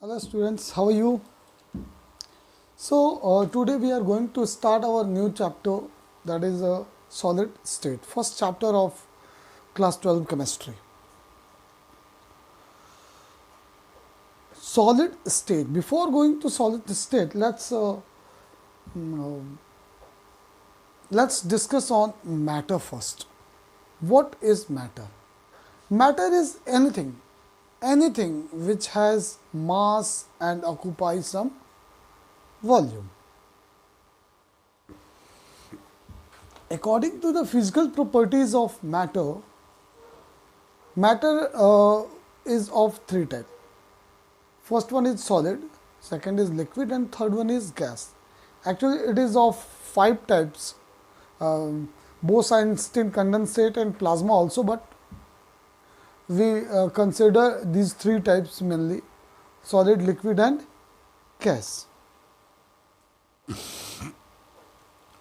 Hello students, how are you? Today we are going to start our new chapter, that is a solid state, first chapter of class 12 chemistry. Solid state. Before going to solid state, let's discuss on matter first. What is matter? Matter is anything which has mass and occupies some volume. According to the physical properties of matter, matter is of three types. First one is solid, second is liquid, and third one is gas. Actually, it is of five types: Bose-Einstein, condensate, and plasma also. But we consider these three types mainly: solid, liquid, and gas.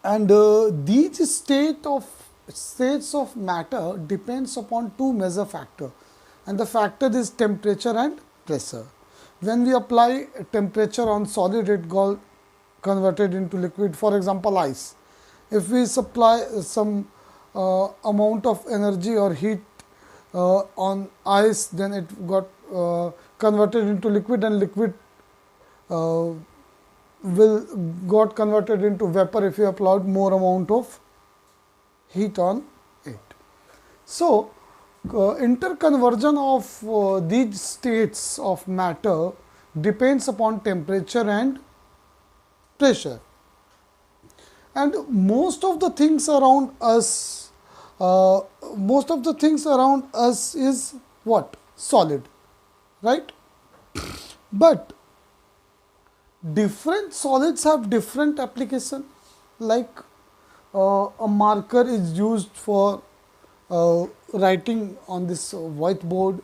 And these states of matter depends upon two major factors, and the factor is temperature and pressure. When we apply temperature on solid, it got converted into liquid. For example, ice. If we supply some amount of energy or heat on ice, then it got converted into liquid, and liquid will got converted into vapor if you apply more amount of heat on it. So, interconversion of these states of matter depends upon temperature and pressure, and most of the things around us is what? Solid, right? But different solids have different application. Like a marker is used for writing on this whiteboard,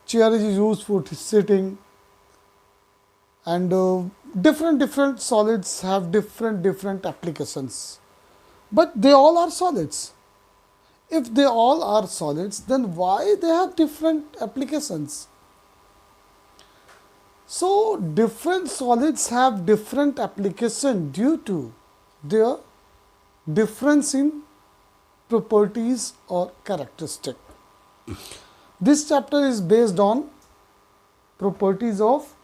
chair is used for sitting, and different solids have different applications, but they all are solids. If they all are solids, then why they have different applications? So, different solids have different application due to their difference in properties or characteristic. This chapter is based on properties of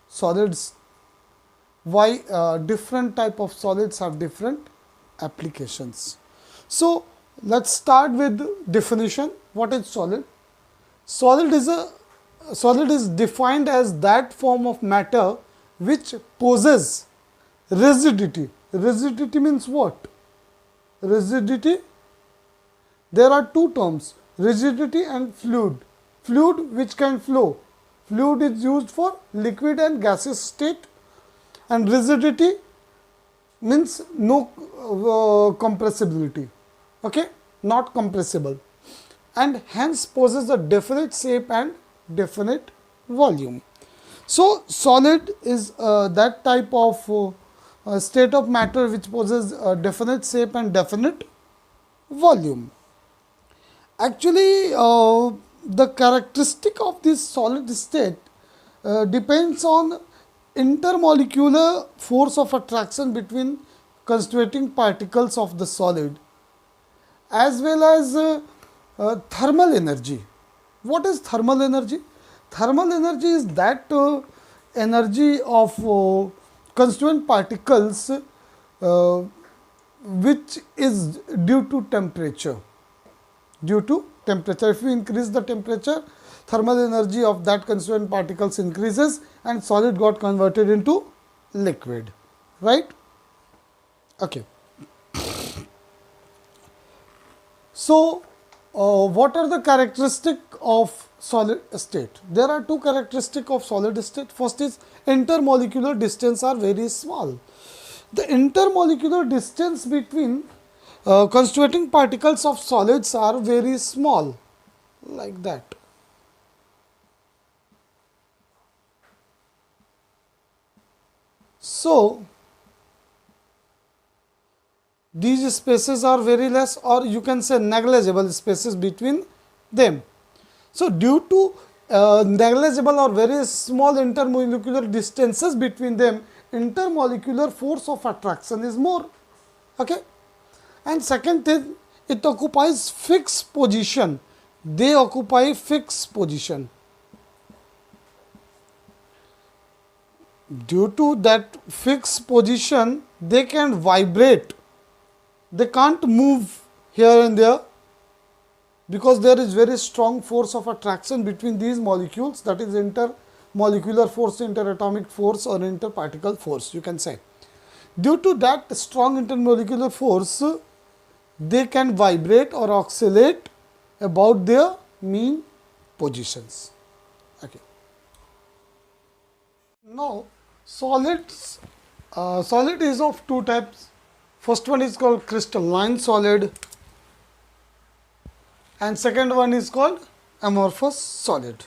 solids, why different type of solids have different applications. So, let's start with definition. What is solid? Solid is defined as that form of matter which possesses rigidity. Rigidity means what? Rigidity, there are two terms, rigidity and fluid. Fluid which can flow. Fluid is used for liquid and gaseous state, and rigidity means no compressibility, okay, not compressible, and hence possesses a definite shape and definite volume. So, solid is that type of state of matter which possesses a definite shape and definite volume. Actually, the characteristic of this solid state depends on intermolecular force of attraction between constituting particles of the solid, as well as thermal energy. What is thermal energy? Thermal energy is that energy of constituent particles which is due to temperature. If we increase the temperature, thermal energy of that constituent particles increases, and solid got converted into liquid, right? Okay. So, what are the characteristics of solid state? There are two characteristics of solid state. First is intermolecular distance are very small. The intermolecular distance between constituting particles of solids are very small, like that. So, these spaces are very less, or you can say negligible spaces between them. So, due to negligible or very small intermolecular distances between them, intermolecular force of attraction is more. Okay. And second thing, it occupies fixed position. They occupy fixed position. Due to that fixed position, they can vibrate. They can't move here and there, because there is very strong force of attraction between these molecules, that is intermolecular force, interatomic force or interparticle force, you can say. Due to that strong intermolecular force, they can vibrate or oscillate about their mean positions. Okay. Now, solids, solid is of two types. First one is called crystalline solid, and second one is called amorphous solid.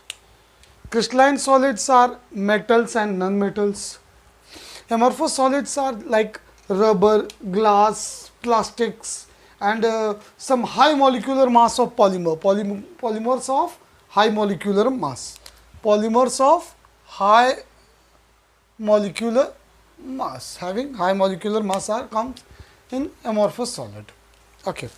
Crystalline solids are metals and non-metals. Amorphous solids are like rubber, glass, plastics, and some high molecular mass of polymers of high molecular mass. Polymers of high molecular mass, having high molecular mass are comes in amorphous solid. Okay.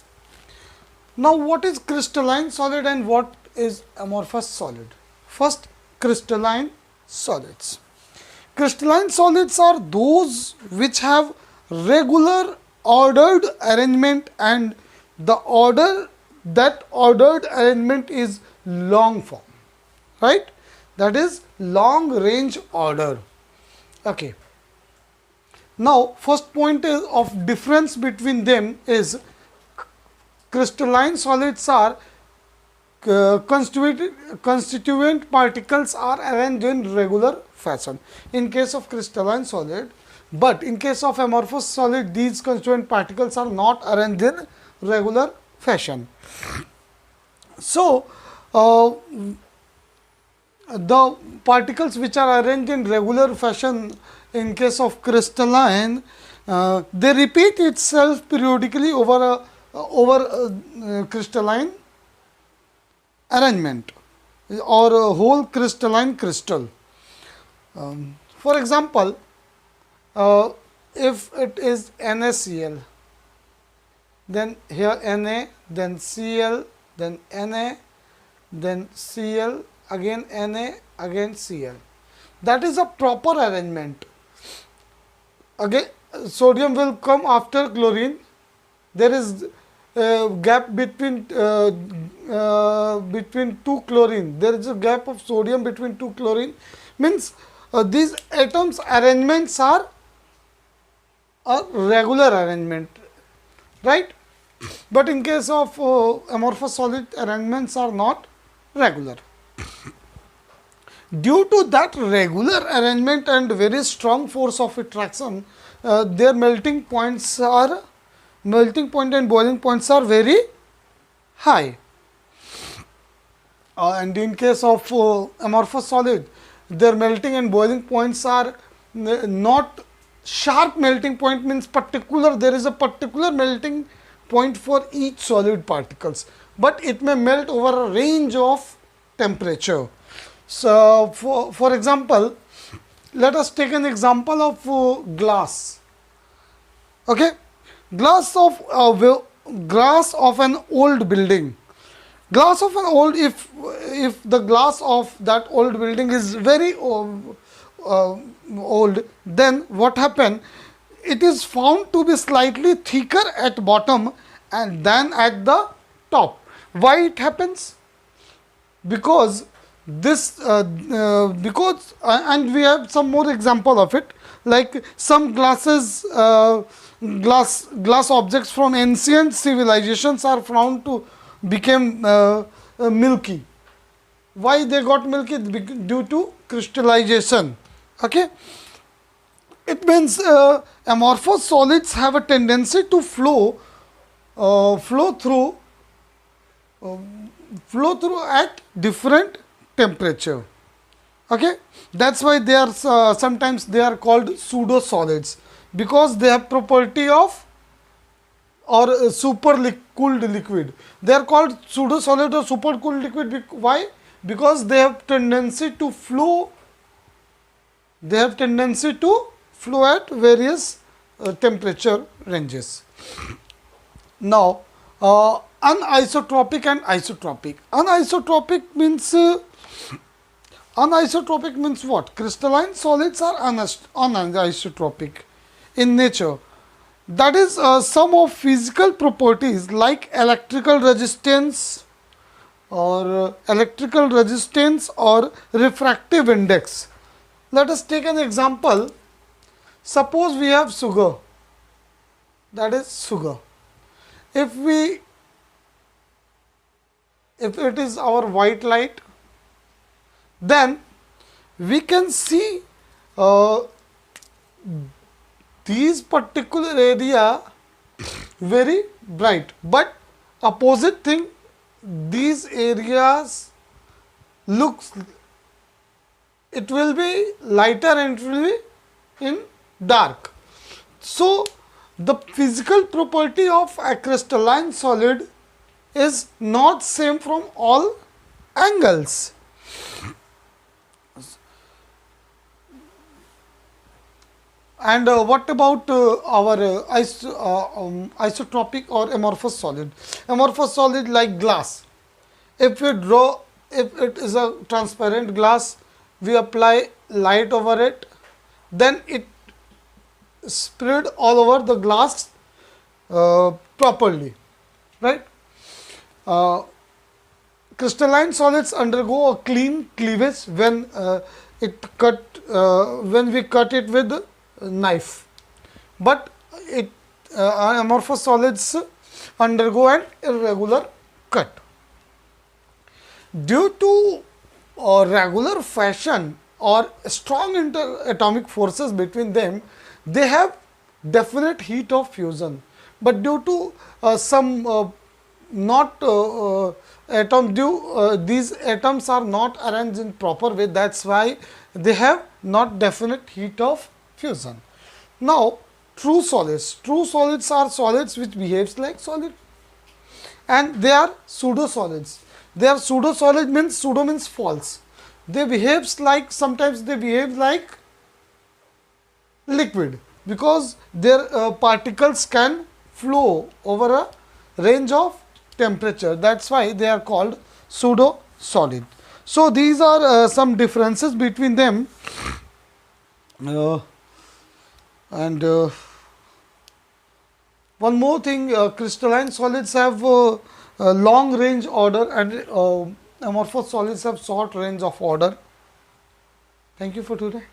Now, what is crystalline solid and what is amorphous solid? First, crystalline solids. Crystalline solids are those which have regular ordered arrangement, and that ordered arrangement is long form, right? That is long range order. Okay. Now, first point is of difference between them is crystalline solids are constituent particles are arranged in regular fashion in case of crystalline solid, but in case of amorphous solid, these constituent particles are not arranged in regular fashion. So, the particles which are arranged in regular fashion in case of crystalline, they repeat itself periodically over a crystalline arrangement or a whole crystalline crystal. For example, if it is NaCl, then here Na, then Cl, then Na, then Cl, again Na, again Cl. That is a proper arrangement. Again, sodium will come after chlorine. There is a gap between two chlorine. There is a gap of sodium between two chlorine. Means these atoms arrangements are a regular arrangement, right? But in case of amorphous solid, arrangements are not regular. Due to that regular arrangement and very strong force of attraction, their melting point and boiling points are very high. And in case of amorphous solid, their melting and boiling points are not sharp melting point, means particular, there is a particular melting point for each solid particles, but it may melt over a range of temperature. So, for example, let us take an example of glass. Okay, glass of an old building. Glass of an old, if the glass of that old building is very old, then what happen? It is found to be slightly thicker at bottom and then at the top. Why it happens? Because this and we have some more example of it, like some glass objects from ancient civilizations are found to become milky. Why they got milky? Due to crystallization. Okay, it means amorphous solids have a tendency to flow through at different temperature. Okay, that's why they are sometimes they are called pseudo solids, because they have property of super cooled liquid. They are called pseudo solid or super cooled liquid. Why? because they have tendency to flow. They have tendency to flow at various temperature ranges. Now, anisotropic and isotropic. Anisotropic means what? Crystalline solids are anisotropic in nature. That is some of physical properties like electrical resistance or refractive index. Let us take an example. Suppose we have sugar, that is sugar. If it is our white light, then we can see these particular area very bright, but opposite thing, these areas looks, it will be lighter and it will be in dark. So, the physical property of a crystalline solid is not same from all angles. And what about our isotropic or amorphous solid? Amorphous solid like glass. If it is a transparent glass, we apply light over it, then it spread all over the glass properly, right? Crystalline solids undergo a clean cleavage when when we cut it with a knife, but amorphous solids undergo an irregular cut. Due to regular fashion or strong interatomic forces between them, they have definite heat of fusion, but due to some these atoms are not arranged in proper way, that is why they have not definite heat of fusion. Now, true solids are solids which behaves like solid, and they are pseudo solids. They are pseudo solid means, pseudo means false. They behaves like, sometimes they behave like liquid, because their particles can flow over a range of temperature. That is why they are called pseudo solid. So, these are some differences between them. And one more thing, crystalline solids have long range order, and amorphous solids have short range of order. Thank you for today.